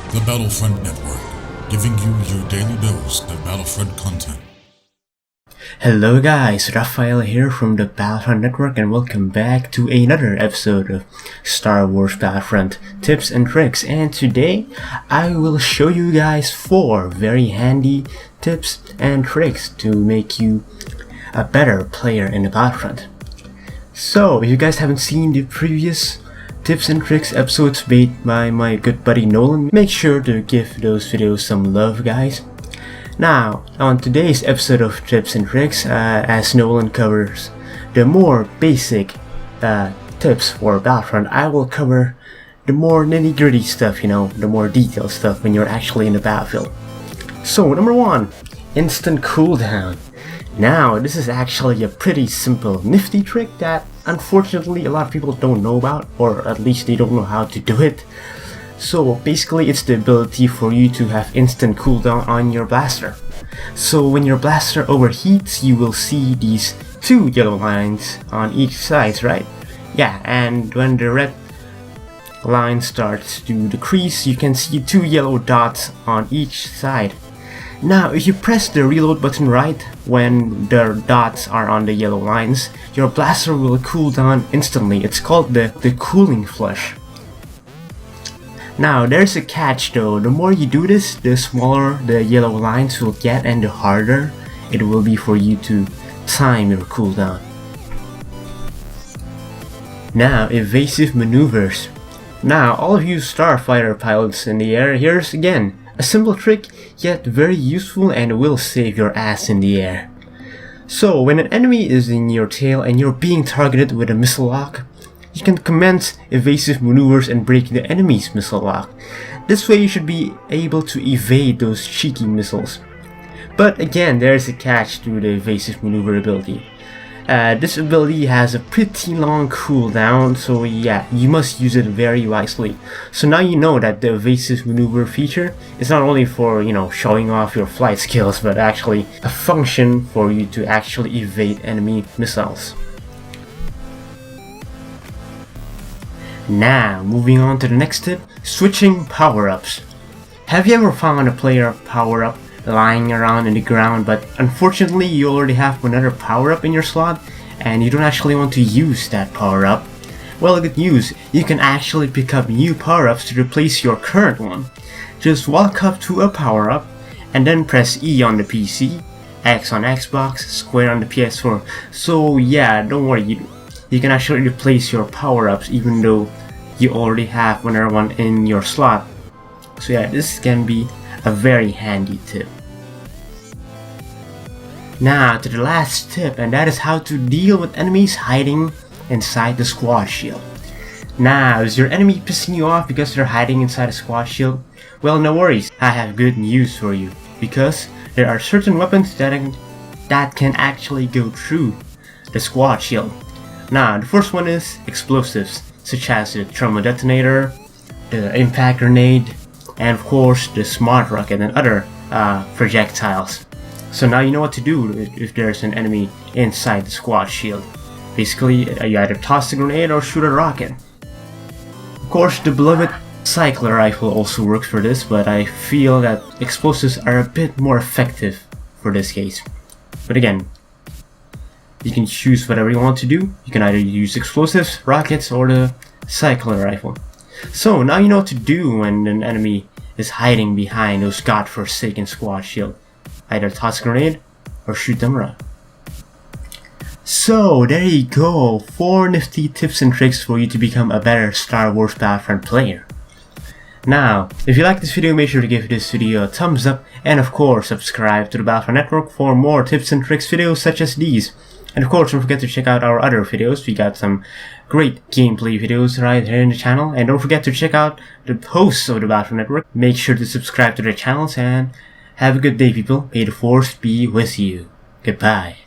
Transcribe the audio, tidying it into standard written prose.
The Battlefront Network, giving you your daily dose of Battlefront content. Hello guys, Rafael here from the Battlefront Network and welcome back to another episode of Star Wars Battlefront Tips and Tricks. And today I will show you guys 4 very handy tips and tricks to make you a better player in the Battlefront. So if you guys haven't seen the previous tips and tricks episodes made by my good buddy Nolan, make sure to give those videos some love, guys. Now, on today's episode of Tips and Tricks, as Nolan covers the more basic tips for Battlefront, I will cover the more nitty-gritty stuff, the more detailed stuff when you're actually in the battlefield. So, number 1, instant cooldown. Now, this is actually a pretty simple, nifty trick that unfortunately a lot of people don't know about, or at least they don't know how to do it. So basically it's the ability for you to have instant cooldown on your blaster. So when your blaster overheats, you will see these 2 yellow lines on each side, right? Yeah, and when the red line starts to decrease, you can see 2 yellow dots on each side. Now, if you press the reload button right when the dots are on the yellow lines, your blaster will cool down instantly. It's called the cooling flush. Now, there's a catch though. The more you do this, the smaller the yellow lines will get and the harder it will be for you to time your cooldown. Now, evasive maneuvers. Now, all of you starfighter pilots in the air, here's again a simple trick, yet very useful and will save your ass in the air. So, when an enemy is in your tail and you're being targeted with a missile lock, you can commence evasive maneuvers and break the enemy's missile lock. This way you should be able to evade those cheeky missiles. But again, there is a catch to the evasive maneuver ability. This ability has a pretty long cooldown, so yeah, you must use it very wisely. So now you know that the evasive maneuver feature is not only for, showing off your flight skills, but actually a function for you to actually evade enemy missiles. Now, moving on to the next tip, switching power-ups. Have you ever found a player power-up lying around in the ground, but unfortunately you already have another power-up in your slot and you don't actually want to use that power-up? Well, good news, you can actually pick up new power-ups to replace your current one. Just walk up to a power-up and then press E on the PC, X on Xbox, square on the PS4. So yeah, don't worry, you can actually replace your power-ups even though you already have another one in your slot. So yeah, this can be a very handy tip. Now to the last tip, and that is how to deal with enemies hiding inside the squad shield. Now, is your enemy pissing you off because they're hiding inside a squad shield? Well, no worries, I have good news for you, because there are certain weapons that can actually go through the squad shield. Now, the first one is explosives, such as the thermal detonator, the impact grenade, and of course the smart rocket and other projectiles. So now you know what to do if there's an enemy inside the squad shield. Basically, you either toss the grenade or shoot a rocket. Of course, the beloved cycler rifle also works for this, but I feel that explosives are a bit more effective for this case. But again, you can choose whatever you want to do. You can either use explosives, rockets, or the cycler rifle. So now you know what to do when an enemy is hiding behind those godforsaken squad shield. Either toss a grenade or shoot them around. So there you go, 4 nifty tips and tricks for you to become a better Star Wars Battlefront player. Now, if you like this video, make sure to give this video a thumbs up and of course subscribe to the Battlefront Network for more tips and tricks videos such as these. And of course, don't forget to check out our other videos. We got some great gameplay videos right here in the channel. And don't forget to check out the hosts of the Battlefront Network. Make sure to subscribe to their channels and have a good day, people. May the Force be with you. Goodbye.